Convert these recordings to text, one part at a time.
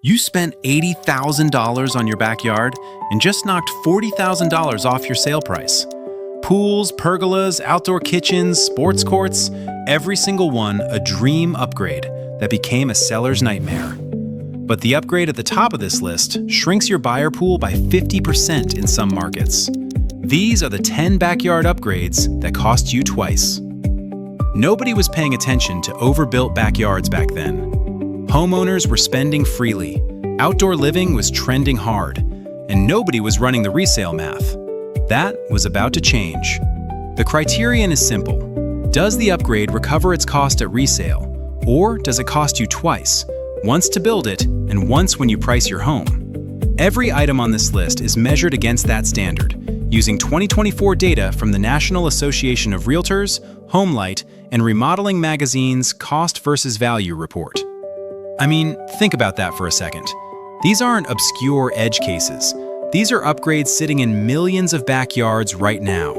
You spent $80,000 on your backyard and just knocked $40,000 off your sale price. Pools, pergolas, outdoor kitchens, sports courts, every single one a dream upgrade that became a seller's nightmare. But the upgrade at the top of this list shrinks your buyer pool by 50% in some markets. These are the 10 backyard upgrades that cost you twice. Nobody was paying attention to overbuilt backyards back then. Homeowners were spending freely, outdoor living was trending hard, and nobody was running the resale math. That was about to change. The criterion is simple. Does the upgrade recover its cost at resale, or does it cost you twice, once to build it and once when you price your home? Every item on this list is measured against that standard, using 2024 data from the National Association of Realtors, HomeLight, and Remodeling Magazine's Cost versus Value report. I mean, think about that for a second. These aren't obscure edge cases. These are upgrades sitting in millions of backyards right now,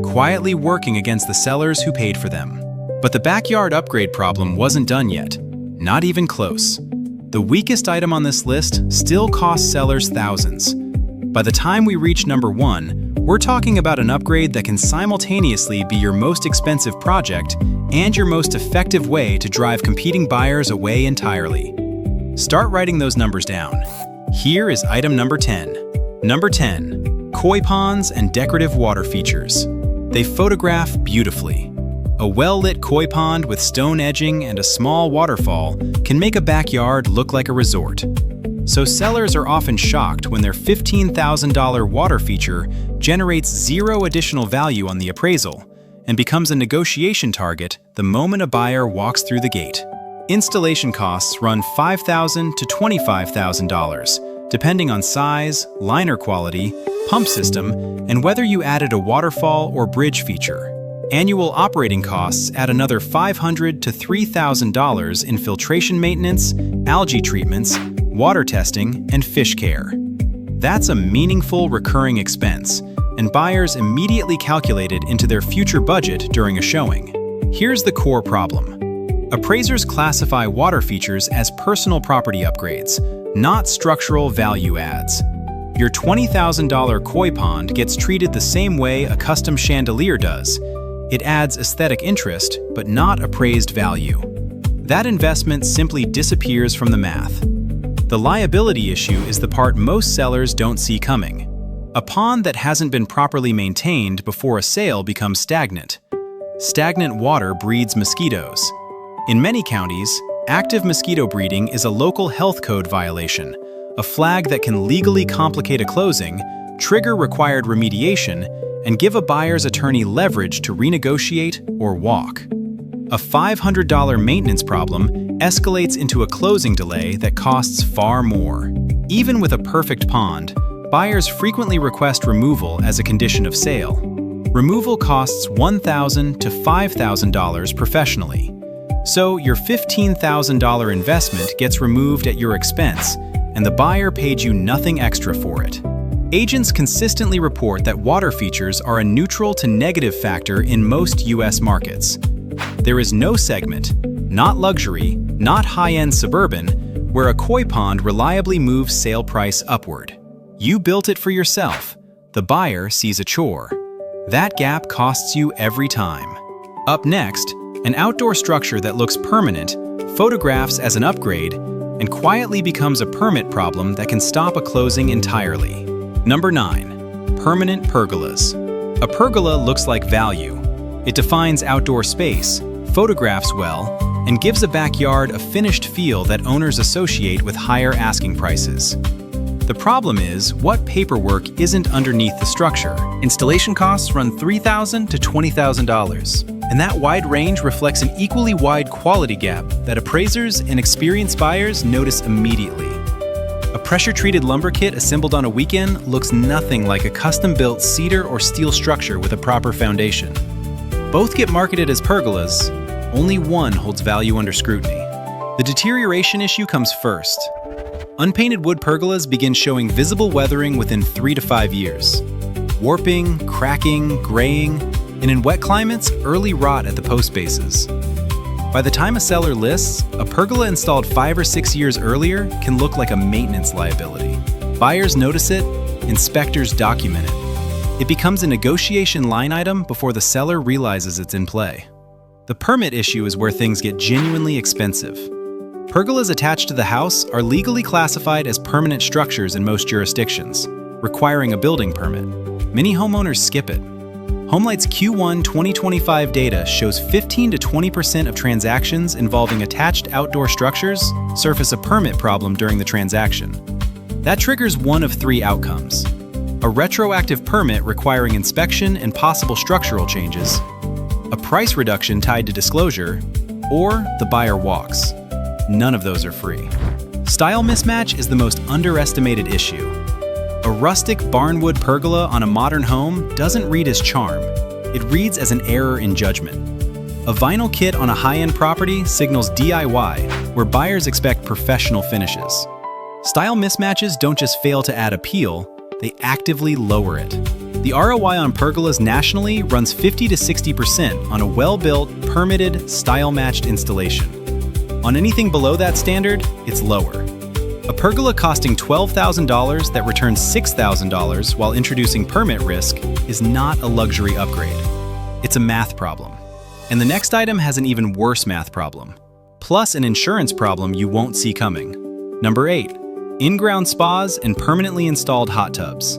quietly working against the sellers who paid for them. But the backyard upgrade problem wasn't done yet. Not even close. The weakest item on this list still costs sellers thousands. By the time we reach number 1, we're talking about an upgrade that can simultaneously be your most expensive project and your most effective way to drive competing buyers away entirely. Start writing those numbers down. Here is item number 10. Number 10, koi ponds and decorative water features. They photograph beautifully. A well-lit koi pond with stone edging and a small waterfall can make a backyard look like a resort. So sellers are often shocked when their $15,000 water feature generates zero additional value on the appraisal and becomes a negotiation target the moment a buyer walks through the gate. Installation costs run $5,000 to $25,000, depending on size, liner quality, pump system, and whether you added a waterfall or bridge feature. Annual operating costs add another $500 to $3,000 in filtration maintenance, algae treatments, water testing, and fish care. That's a meaningful recurring expense, and buyers immediately calculate it into their future budget during a showing. Here's the core problem. Appraisers classify water features as personal property upgrades, not structural value adds. Your $20,000 koi pond gets treated the same way a custom chandelier does. It adds aesthetic interest, but not appraised value. That investment simply disappears from the math. The liability issue is the part most sellers don't see coming. A pond that hasn't been properly maintained before a sale becomes stagnant. Stagnant water breeds mosquitoes. In many counties, active mosquito breeding is a local health code violation, a flag that can legally complicate a closing, trigger required remediation, and give a buyer's attorney leverage to renegotiate or walk. A $500 maintenance problem escalates into a closing delay that costs far more. Even with a perfect pond, buyers frequently request removal as a condition of sale. Removal costs $1,000 to $5,000 professionally. So your $15,000 investment gets removed at your expense, and the buyer paid you nothing extra for it. Agents consistently report that water features are a neutral to negative factor in most U.S. markets. There is no segment, not luxury, not high-end suburban, where a koi pond reliably moves sale price upward. You built it for yourself. The buyer sees a chore. That gap costs you every time. Up next, an outdoor structure that looks permanent, photographs as an upgrade, and quietly becomes a permit problem that can stop a closing entirely. Number 9. Permanent pergolas. A pergola looks like value. It defines outdoor space, photographs well, and gives a backyard a finished feel that owners associate with higher asking prices. The problem is, what paperwork isn't underneath the structure? Installation costs run $3,000 to $20,000. And that wide range reflects an equally wide quality gap that appraisers and experienced buyers notice immediately. A pressure-treated lumber kit assembled on a weekend looks nothing like a custom-built cedar or steel structure with a proper foundation. Both get marketed as pergolas, only one holds value under scrutiny. The deterioration issue comes first. Unpainted wood pergolas begin showing visible weathering within 3 to 5 years. Warping, cracking, graying, and in wet climates, early rot at the post bases. By the time a seller lists, a pergola installed 5 or 6 years earlier can look like a maintenance liability. Buyers notice it, inspectors document it. It becomes a negotiation line item before the seller realizes it's in play. The permit issue is where things get genuinely expensive. Pergolas attached to the house are legally classified as permanent structures in most jurisdictions, requiring a building permit. Many homeowners skip it. HomeLight's Q1 2025 data shows 15 to 20% of transactions involving attached outdoor structures surface a permit problem during the transaction. That triggers one of 3 outcomes: a retroactive permit requiring inspection and possible structural changes, a price reduction tied to disclosure, or the buyer walks. None of those are free. Style mismatch is the most underestimated issue. A rustic barnwood pergola on a modern home doesn't read as charm. It reads as an error in judgment. A vinyl kit on a high-end property signals DIY, where buyers expect professional finishes. Style mismatches don't just fail to add appeal, they actively lower it. The ROI on pergolas nationally runs 50 to 60% on a well-built, permitted, style-matched installation. On anything below that standard, it's lower. A pergola costing $12,000 that returns $6,000 while introducing permit risk is not a luxury upgrade. It's a math problem. And the next item has an even worse math problem, plus an insurance problem you won't see coming. Number 8, in-ground spas and permanently installed hot tubs.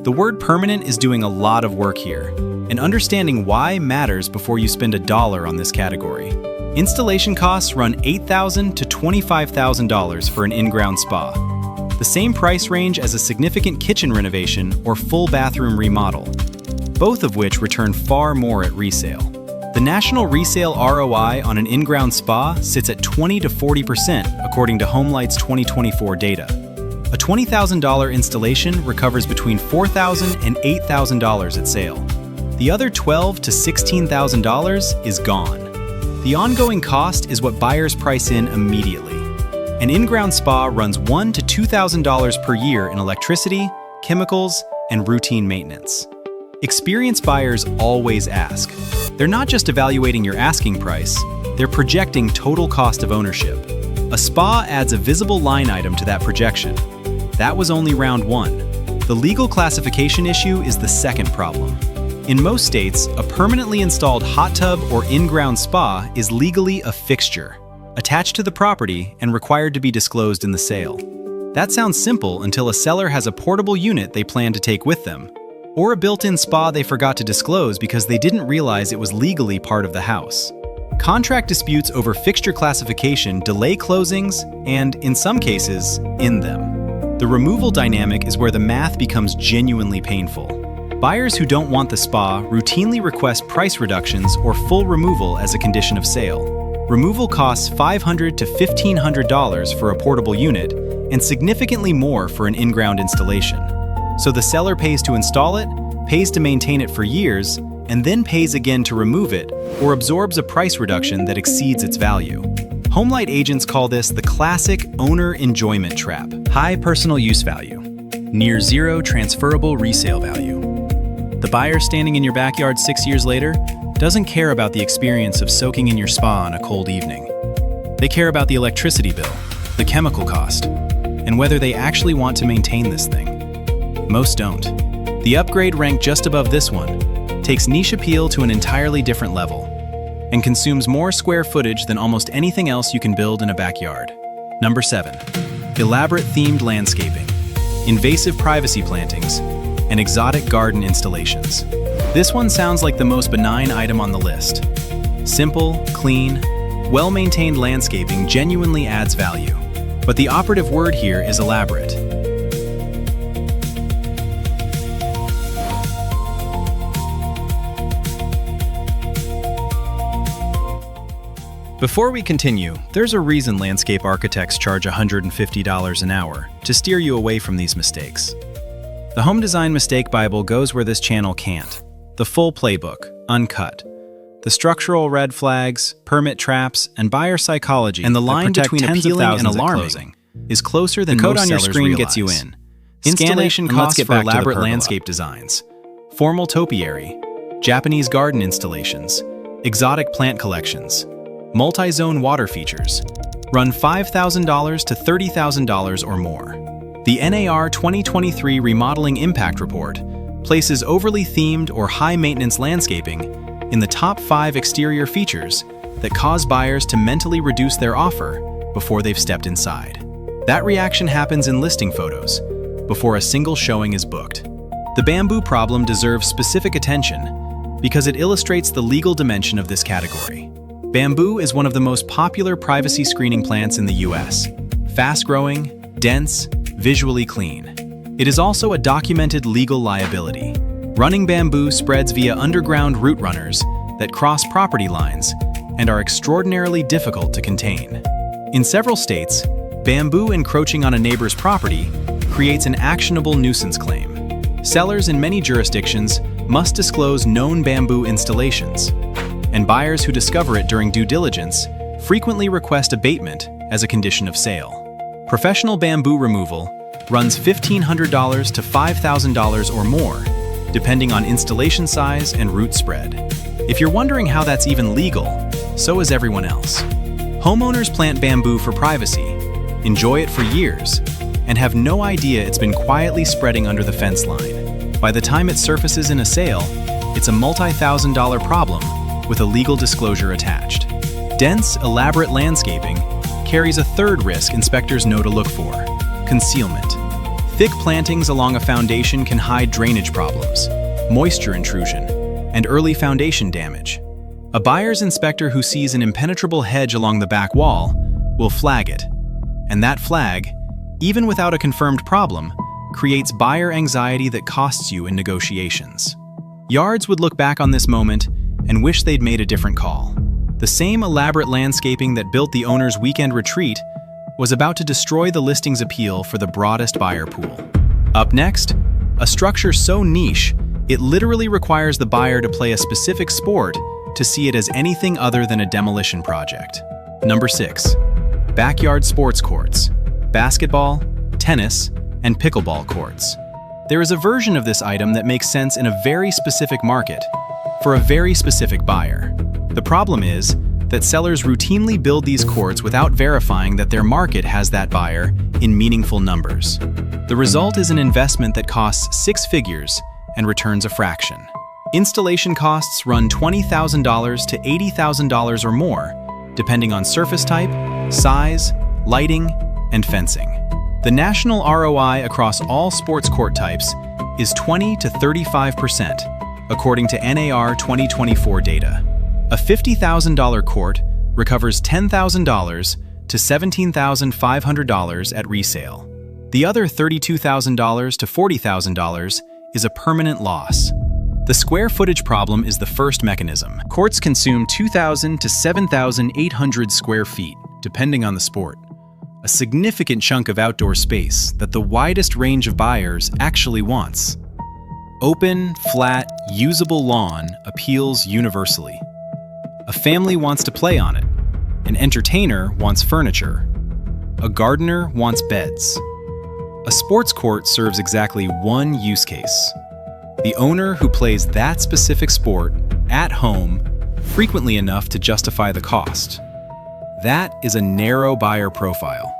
The word permanent is doing a lot of work here, and understanding why matters before you spend $1 on this category. Installation costs run $8,000 to $25,000 for an in-ground spa, the same price range as a significant kitchen renovation or full bathroom remodel, both of which return far more at resale. The national resale ROI on an in-ground spa sits at 20 to 40% according to HomeLight's 2024 data. A $20,000 installation recovers between $4,000 and $8,000 at sale. The other $12,000 to $16,000 is gone. The ongoing cost is what buyers price in immediately. An in-ground spa runs $1,000 to $2,000 per year in electricity, chemicals, and routine maintenance. Experienced buyers always ask. They're not just evaluating your asking price, they're projecting total cost of ownership. A spa adds a visible line item to that projection. That was only round 1. The legal classification issue is the second problem. In most states, a permanently installed hot tub or in-ground spa is legally a fixture, attached to the property and required to be disclosed in the sale. That sounds simple until a seller has a portable unit they plan to take with them, or a built-in spa they forgot to disclose because they didn't realize it was legally part of the house. Contract disputes over fixture classification delay closings and, in some cases, end them. The removal dynamic is where the math becomes genuinely painful. Buyers who don't want the spa routinely request price reductions or full removal as a condition of sale. Removal costs $500 to $1,500 for a portable unit and significantly more for an in-ground installation. So the seller pays to install it, pays to maintain it for years, and then pays again to remove it or absorbs a price reduction that exceeds its value. HomeLight agents call this the classic owner enjoyment trap. High personal use value, near zero transferable resale value. The buyer standing in your backyard 6 years later doesn't care about the experience of soaking in your spa on a cold evening. They care about the electricity bill, the chemical cost, and whether they actually want to maintain this thing. Most don't. The upgrade ranked just above this one takes niche appeal to an entirely different level and consumes more square footage than almost anything else you can build in a backyard. Number 7. Elaborate themed landscaping, invasive privacy plantings, and exotic garden installations. This one sounds like the most benign item on the list. Simple, clean, well-maintained landscaping genuinely adds value. But the operative word here is elaborate. Before we continue, there's a reason landscape architects charge $150 an hour to steer you away from these mistakes. The Home Design Mistake Bible goes where this channel can't. The full playbook, uncut. The structural red flags, permit traps, and buyer psychology, and the line between appealing and alarming is closer than most sellers realize. The code on your screen gets you in. Installation costs for elaborate landscape designs, formal topiary, Japanese garden installations, exotic plant collections, Multi-zone water features. Run $5,000 to $30,000 or more. The NAR 2023 Remodeling Impact Report places overly themed or high-maintenance landscaping in the top 5 exterior features that cause buyers to mentally reduce their offer before they've stepped inside. That reaction happens in listing photos, before a single showing is booked. The bamboo problem deserves specific attention because it illustrates the legal dimension of this category. Bamboo is one of the most popular privacy screening plants in the US. Fast-growing, dense, visually clean. It is also a documented legal liability. Running bamboo spreads via underground root runners that cross property lines and are extraordinarily difficult to contain. In several states, bamboo encroaching on a neighbor's property creates an actionable nuisance claim. Sellers in many jurisdictions must disclose known bamboo installations, and buyers who discover it during due diligence frequently request abatement as a condition of sale. Professional bamboo removal runs $1,500 to $5,000 or more, depending on installation size and root spread. If you're wondering how that's even legal, so is everyone else. Homeowners plant bamboo for privacy, enjoy it for years, and have no idea it's been quietly spreading under the fence line. By the time it surfaces in a sale, it's a multi-$1,000 problem with a legal disclosure attached. Dense, elaborate landscaping carries a third risk inspectors know to look for: concealment. Thick plantings along a foundation can hide drainage problems, moisture intrusion, and early foundation damage. A buyer's inspector who sees an impenetrable hedge along the back wall will flag it, and that flag, even without a confirmed problem, creates buyer anxiety that costs you in negotiations. Yards would look back on this moment and wish they'd made a different call. The same elaborate landscaping that built the owner's weekend retreat was about to destroy the listing's appeal for the broadest buyer pool. Up next, a structure so niche, it literally requires the buyer to play a specific sport to see it as anything other than a demolition project. Number 6. Backyard sports courts. Basketball, tennis, and pickleball courts. There is a version of this item that makes sense in a very specific market, for a very specific buyer. The problem is that sellers routinely build these courts without verifying that their market has that buyer in meaningful numbers. The result is an investment that costs 6 figures and returns a fraction. Installation costs run $20,000 to $80,000 or more, depending on surface type, size, lighting, and fencing. The national ROI across all sports court types is 20 to 35%, according to NAR 2024 data. A $50,000 court recovers $10,000 to $17,500 at resale. The other $32,000 to $40,000 is a permanent loss. The square footage problem is the first mechanism. Courts consume 2,000 to 7,800 square feet, depending on the sport. A significant chunk of outdoor space that the widest range of buyers actually wants. Open, flat, usable lawn appeals universally. A family wants to play on it. An entertainer wants furniture. A gardener wants beds. A sports court serves exactly one use case: the owner who plays that specific sport at home frequently enough to justify the cost. That is a narrow buyer profile.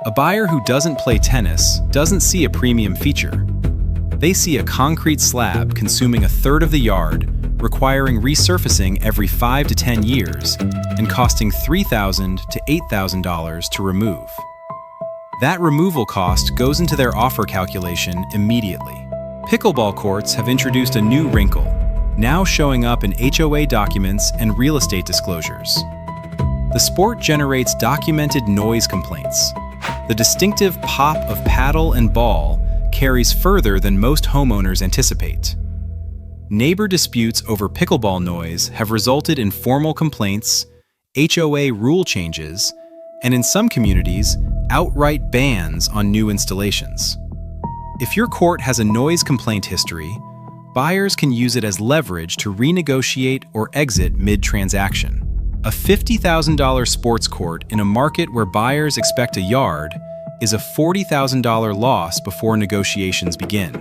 A buyer who doesn't play tennis doesn't see a premium feature. They see a concrete slab consuming a third of the yard, requiring resurfacing every 5 to 10 years, and costing $3,000 to $8,000 to remove. That removal cost goes into their offer calculation immediately. Pickleball courts have introduced a new wrinkle, now showing up in HOA documents and real estate disclosures. The sport generates documented noise complaints. The distinctive pop of paddle and ball carries further than most homeowners anticipate. Neighbor disputes over pickleball noise have resulted in formal complaints, HOA rule changes, and in some communities, outright bans on new installations. If your court has a noise complaint history, buyers can use it as leverage to renegotiate or exit mid-transaction. A $50,000 sports court in a market where buyers expect a yard is a $40,000 loss before negotiations begin.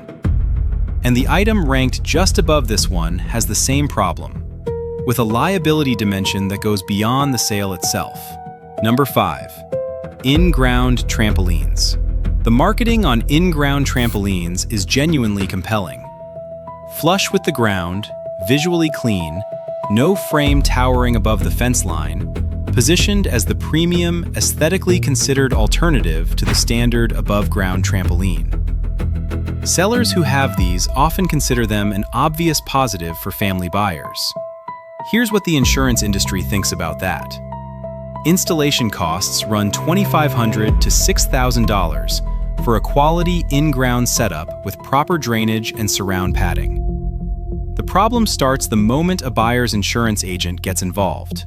And the item ranked just above this one has the same problem. with a liability dimension that goes beyond the sale itself. Number 5. In-ground trampolines. The marketing on in-ground trampolines is genuinely compelling. Flush with the ground, visually clean, no frame towering above the fence line, positioned as the premium, aesthetically considered alternative to the standard above-ground trampoline. Sellers who have these often consider them an obvious positive for family buyers. Here's what the insurance industry thinks about that. Installation costs run $2,500 to $6,000 for a quality in-ground setup with proper drainage and surround padding. The problem starts the moment a buyer's insurance agent gets involved.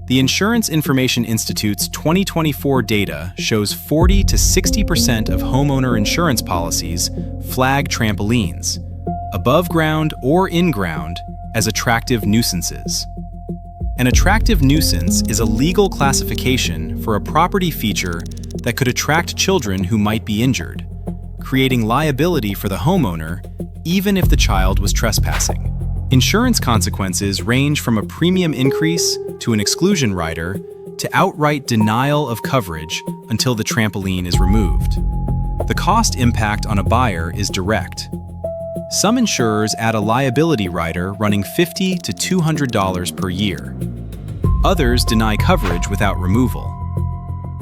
The Insurance Information Institute's 2024 data shows 40 to 60% of homeowner insurance policies flag trampolines, above ground or in ground, as attractive nuisances. An attractive nuisance is a legal classification for a property feature that could attract children who might be injured, creating liability for the homeowner even if the child was trespassing. Insurance consequences range from a premium increase to an exclusion rider to outright denial of coverage until the trampoline is removed. The cost impact on a buyer is direct. Some insurers add a liability rider running $50 to $200 per year. Others deny coverage without removal.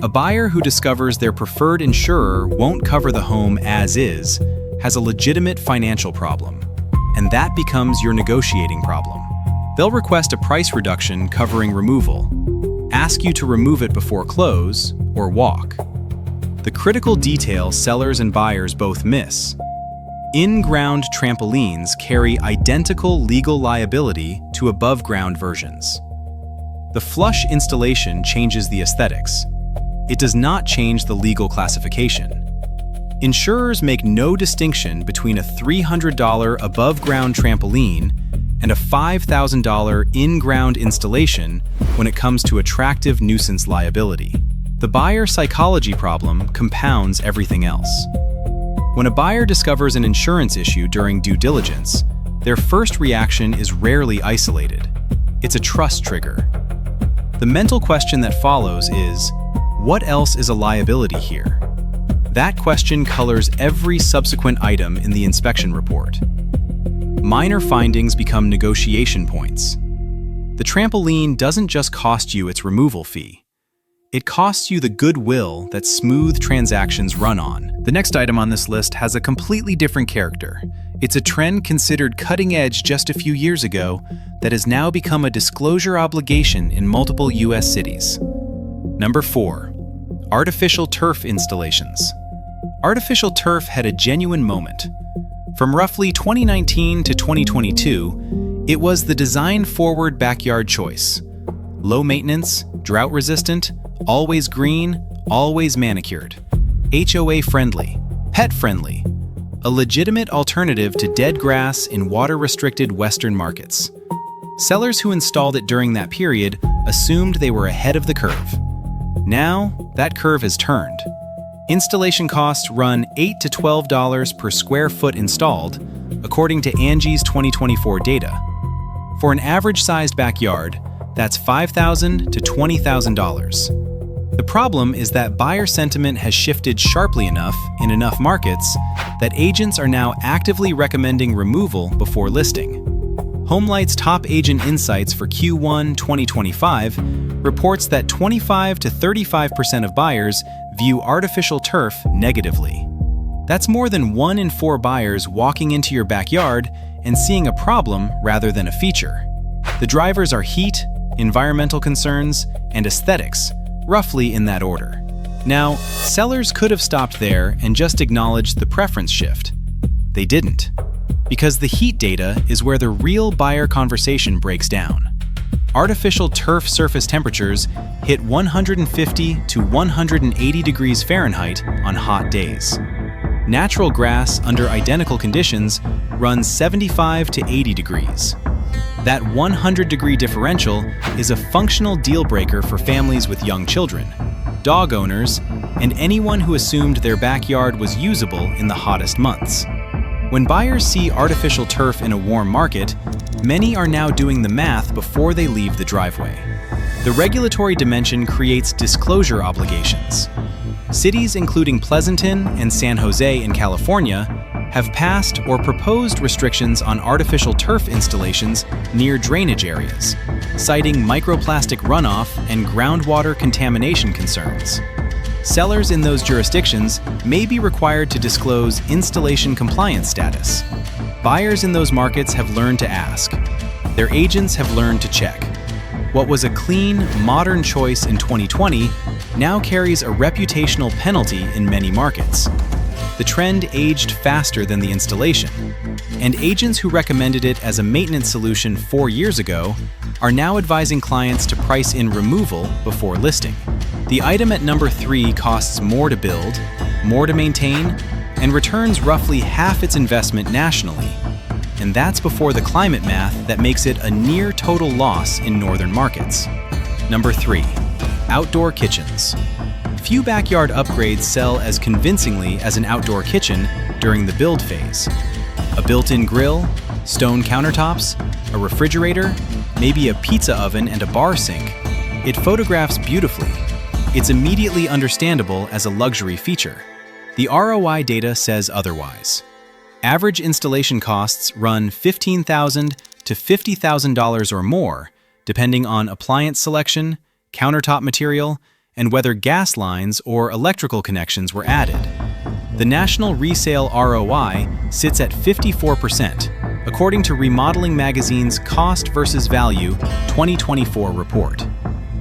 A buyer who discovers their preferred insurer won't cover the home as is has a legitimate financial problem, and that becomes your negotiating problem. They'll request a price reduction covering removal, ask you to remove it before close, or walk. The critical detail sellers and buyers both miss: in-ground trampolines carry identical legal liability to above-ground versions. The flush installation changes the aesthetics. It does not change the legal classification. Insurers make no distinction between a $300 above-ground trampoline and a $5,000 in-ground installation when it comes to attractive nuisance liability. The buyer psychology problem compounds everything else. When a buyer discovers an insurance issue during due diligence, their first reaction is rarely isolated. It's a trust trigger. The mental question that follows is, what else is a liability here? That question colors every subsequent item in the inspection report. Minor findings become negotiation points. The trampoline doesn't just cost you its removal fee. It costs you the goodwill that smooth transactions run on. The next item on this list has a completely different character. It's a trend considered cutting edge just a few years ago that has now become a disclosure obligation in multiple US cities. Number 4. Artificial turf installations. Artificial turf had a genuine moment. From roughly 2019 to 2022, it was the design-forward backyard choice. Low maintenance, drought-resistant, always green, always manicured. HOA-friendly, pet-friendly. A legitimate alternative to dead grass in water-restricted Western markets. Sellers who installed it during that period assumed they were ahead of the curve. Now, that curve has turned. Installation costs run $8 to $12 per square foot installed, according to Angie's 2024 data. For an average-sized backyard, that's $5,000 to $20,000. The problem is that buyer sentiment has shifted sharply enough in enough markets that agents are now actively recommending removal before listing. HomeLight's top agent insights for Q1 2025 reports that 25 to 35% of buyers view artificial turf negatively. That's more than 1 in 4 buyers walking into your backyard and seeing a problem rather than a feature. The drivers are heat, environmental concerns, and aesthetics, roughly in that order. Now, sellers could have stopped there and just acknowledged the preference shift. They didn't, because the heat data is where the real buyer conversation breaks down. Artificial turf surface temperatures hit 150 to 180 degrees Fahrenheit on hot days. Natural grass under identical conditions runs 75 to 80 degrees. That 100-degree differential is a functional deal breaker for families with young children, dog owners, and anyone who assumed their backyard was usable in the hottest months. When buyers see artificial turf in a warm market, many are now doing the math before they leave the driveway. The regulatory dimension creates disclosure obligations. Cities including Pleasanton and San Jose in California have passed or proposed restrictions on artificial turf installations near drainage areas, citing microplastic runoff and groundwater contamination concerns. Sellers in those jurisdictions may be required to disclose installation compliance status. Buyers in those markets have learned to ask. Their agents have learned to check. What was a clean, modern choice in 2020 now carries a reputational penalty in many markets. The trend aged faster than the installation, and agents who recommended it as a maintenance solution 4 years ago are now advising clients to price in removal before listing. The item at number 3 costs more to build, more to maintain, and returns roughly half its investment nationally. And that's before the climate math that makes it a near total loss in northern markets. Number 3, outdoor kitchens. Few backyard upgrades sell as convincingly as an outdoor kitchen during the build phase. A built-in grill, stone countertops, a refrigerator, maybe a pizza oven and a bar sink. It photographs beautifully. It's immediately understandable as a luxury feature. The ROI data says otherwise. Average installation costs run $15,000 to $50,000 or more, depending on appliance selection, countertop material, and whether gas lines or electrical connections were added. The national resale ROI sits at 54%, according to Remodeling Magazine's Cost versus Value 2024 report.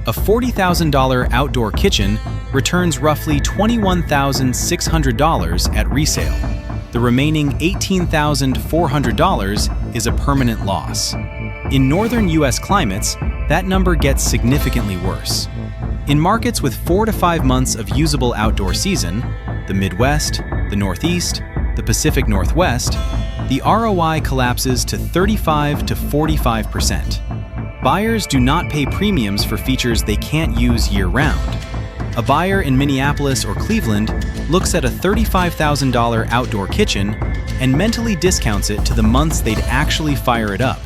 A $40,000 outdoor kitchen returns roughly $21,600 at resale. The remaining $18,400 is a permanent loss. In northern U.S. climates, that number gets significantly worse. In markets with 4 to 5 months of usable outdoor season, the Midwest, the Northeast, the Pacific Northwest, the ROI collapses to 35 to 45%. Buyers do not pay premiums for features they can't use year-round. A buyer in Minneapolis or Cleveland looks at a $35,000 outdoor kitchen and mentally discounts it to the months they'd actually fire it up.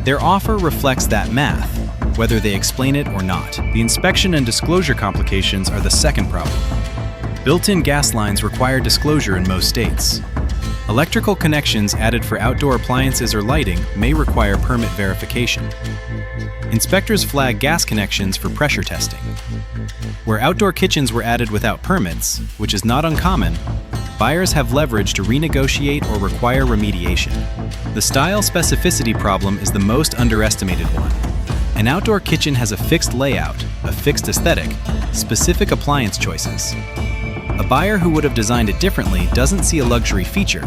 Their offer reflects that math, whether they explain it or not. The inspection and disclosure complications are the second problem. Built-in gas lines require disclosure in most states. Electrical connections added for outdoor appliances or lighting may require permit verification. Inspectors flag gas connections for pressure testing. Where outdoor kitchens were added without permits, which is not uncommon, buyers have leverage to renegotiate or require remediation. The style specificity problem is the most underestimated one. An outdoor kitchen has a fixed layout, a fixed aesthetic, specific appliance choices. A buyer who would have designed it differently doesn't see a luxury feature.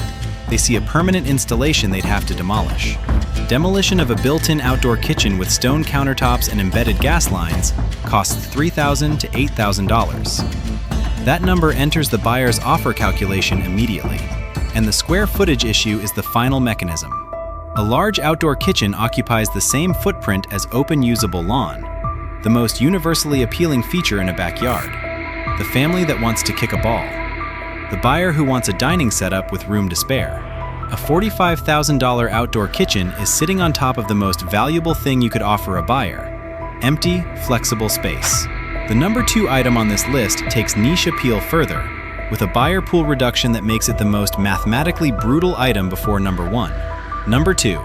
They see a permanent installation they'd have to demolish. Demolition of a built-in outdoor kitchen with stone countertops and embedded gas lines costs $3,000 to $8,000. That number enters the buyer's offer calculation immediately, and the square footage issue is the final mechanism. A large outdoor kitchen occupies the same footprint as open usable lawn, the most universally appealing feature in a backyard. The family that wants to kick a ball. The buyer who wants a dining setup with room to spare. A $45,000 outdoor kitchen is sitting on top of the most valuable thing you could offer a buyer: empty, flexible space. The number 2 item on this list takes niche appeal further, with a buyer pool reduction that makes it the most mathematically brutal item before number 1. Number 2,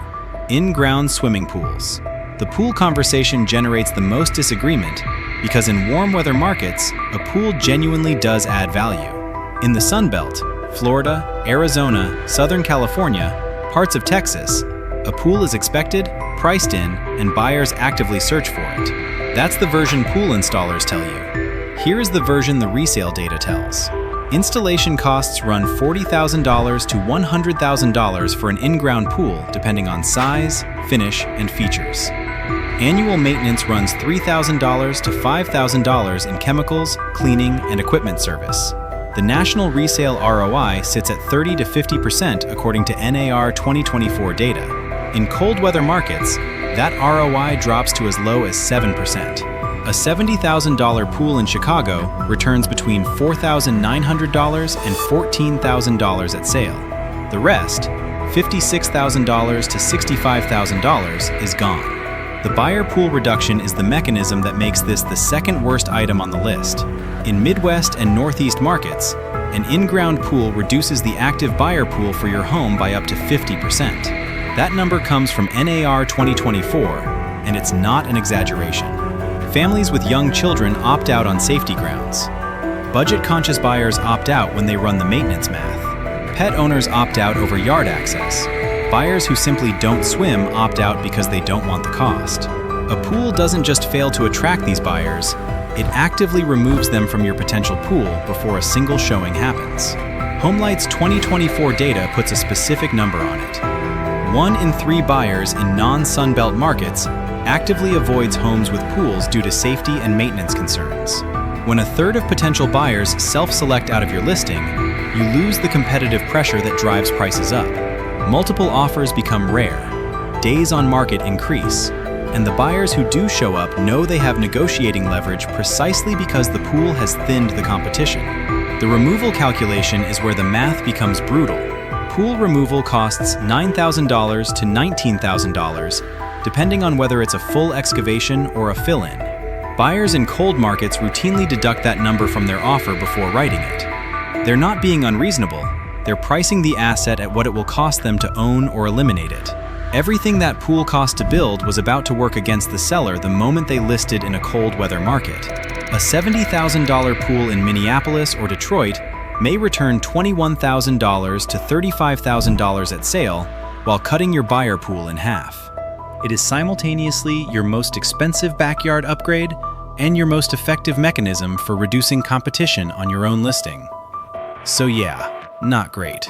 in-ground swimming pools. The pool conversation generates the most disagreement because in warm weather markets, a pool genuinely does add value. In the Sun Belt, Florida, Arizona, Southern California, parts of Texas, a pool is expected, priced in, and buyers actively search for it. That's the version pool installers tell you. Here is the version the resale data tells. Installation costs run $40,000 to $100,000 for an in-ground pool, depending on size, finish, and features. Annual maintenance runs $3,000 to $5,000 in chemicals, cleaning, and equipment service. The national resale ROI sits at 30 to 50% according to NAR 2024 data. In cold weather markets, that ROI drops to as low as 7%. A $70,000 pool in Chicago returns between $4,900 and $14,000 at sale. The rest, $56,000 to $65,000, is gone. The buyer pool reduction is the mechanism that makes this the second worst item on the list. In Midwest and Northeast markets, an in-ground pool reduces the active buyer pool for your home by up to 50%. That number comes from NAR 2024, and it's not an exaggeration. Families with young children opt out on safety grounds. Budget-conscious buyers opt out when they run the maintenance math. Pet owners opt out over yard access. Buyers who simply don't swim opt out because they don't want the cost. A pool doesn't just fail to attract these buyers, it actively removes them from your potential pool before a single showing happens. HomeLight's 2024 data puts a specific number on it. 1 in 3 buyers in non-Sunbelt markets actively avoids homes with pools due to safety and maintenance concerns. When a third of potential buyers self-select out of your listing, you lose the competitive pressure that drives prices up. Multiple offers become rare, days on market increase, and the buyers who do show up know they have negotiating leverage precisely because the pool has thinned the competition. The removal calculation is where the math becomes brutal. Pool removal costs $9,000 to $19,000, depending on whether it's a full excavation or a fill-in. Buyers in cold markets routinely deduct that number from their offer before writing it. They're not being unreasonable, they're pricing the asset at what it will cost them to own or eliminate it. Everything that pool cost to build was about to work against the seller the moment they listed in a cold weather market. A $70,000 pool in Minneapolis or Detroit may return $21,000 to $35,000 at sale while cutting your buyer pool in half. It is simultaneously your most expensive backyard upgrade and your most effective mechanism for reducing competition on your own listing. So yeah, not great.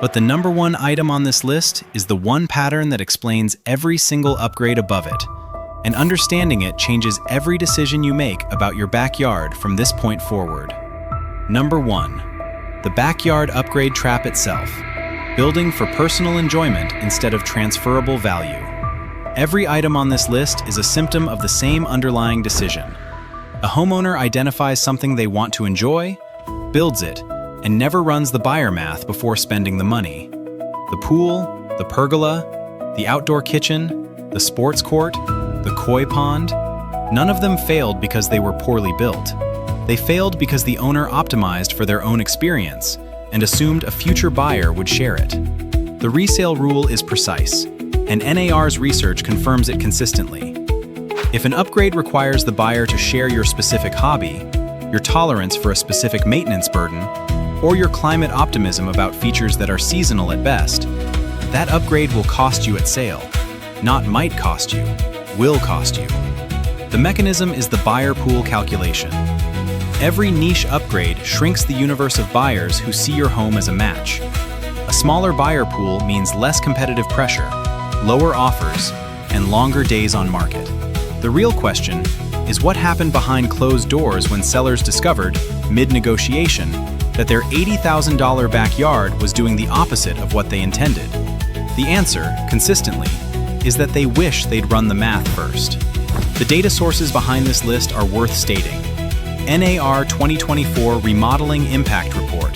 But the number one item on this list is the one pattern that explains every single upgrade above it. And understanding it changes every decision you make about your backyard from this point forward. Number 1. The backyard upgrade trap itself. Building for personal enjoyment instead of transferable value. Every item on this list is a symptom of the same underlying decision. A homeowner identifies something they want to enjoy, builds it, and never runs the buyer math before spending the money. The pool, the pergola, the outdoor kitchen, the sports court, the koi pond, none of them failed because they were poorly built. They failed because the owner optimized for their own experience and assumed a future buyer would share it. The resale rule is precise, and NAR's research confirms it consistently. If an upgrade requires the buyer to share your specific hobby, your tolerance for a specific maintenance burden, or your climate optimism about features that are seasonal at best, that upgrade will cost you at sale. Not might cost you, will cost you. The mechanism is the buyer pool calculation. Every niche upgrade shrinks the universe of buyers who see your home as a match. A smaller buyer pool means less competitive pressure, lower offers, and longer days on market. The real question is what happened behind closed doors when sellers discovered, mid-negotiation, that their $80,000 backyard was doing the opposite of what they intended. The answer, consistently, is that they wish they'd run the math first. The data sources behind this list are worth stating. NAR 2024 Remodeling Impact Report,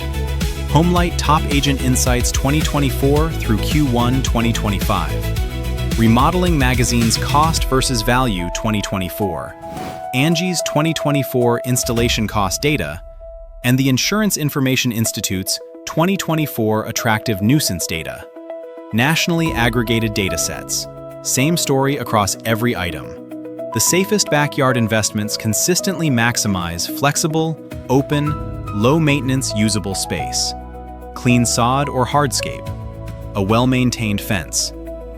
HomeLight Top Agent Insights 2024 through Q1 2025, Remodeling Magazine's Cost versus Value 2024, Angie's 2024 Installation Cost Data, and the Insurance Information Institute's 2024 Attractive Nuisance Data. Nationally aggregated datasets. Same story across every item. The safest backyard investments consistently maximize flexible, open, low-maintenance usable space. Clean sod or hardscape. A well-maintained fence.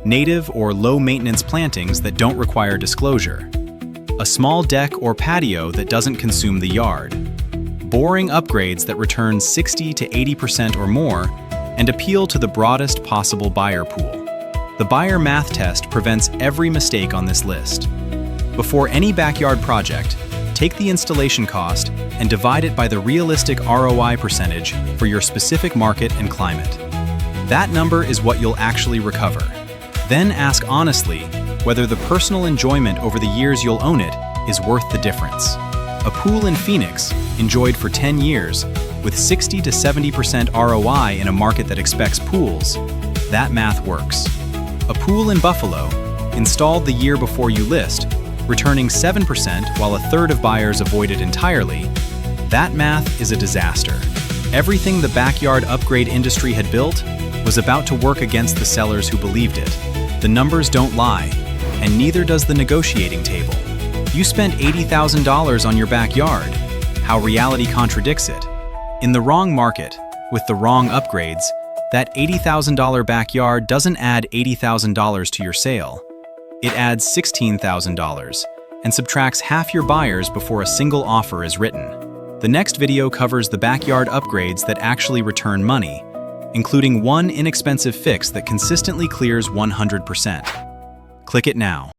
Native or low-maintenance plantings that don't require disclosure. A small deck or patio that doesn't consume the yard. Boring upgrades that return 60 to 80% or more and appeal to the broadest possible buyer pool. The buyer math test prevents every mistake on this list. Before any backyard project, take the installation cost and divide it by the realistic ROI percentage for your specific market and climate. That number is what you'll actually recover. Then ask honestly whether the personal enjoyment over the years you'll own it is worth the difference. A pool in Phoenix, enjoyed for 10 years, with 60 to 70% ROI in a market that expects pools, That math works. A pool in Buffalo, installed the year before you list, returning 7% while a third of buyers avoided entirely. That math is a disaster. Everything the backyard upgrade industry had built was about to work against the sellers who believed it. The numbers don't lie, and neither does the negotiating table. You spent $80,000 on your backyard. How reality contradicts it. In the wrong market, with the wrong upgrades, that $80,000 backyard doesn't add $80,000 to your sale. It adds $16,000 and subtracts half your buyers before a single offer is written. The next video covers the backyard upgrades that actually return money, including one inexpensive fix that consistently clears 100%. Click it now.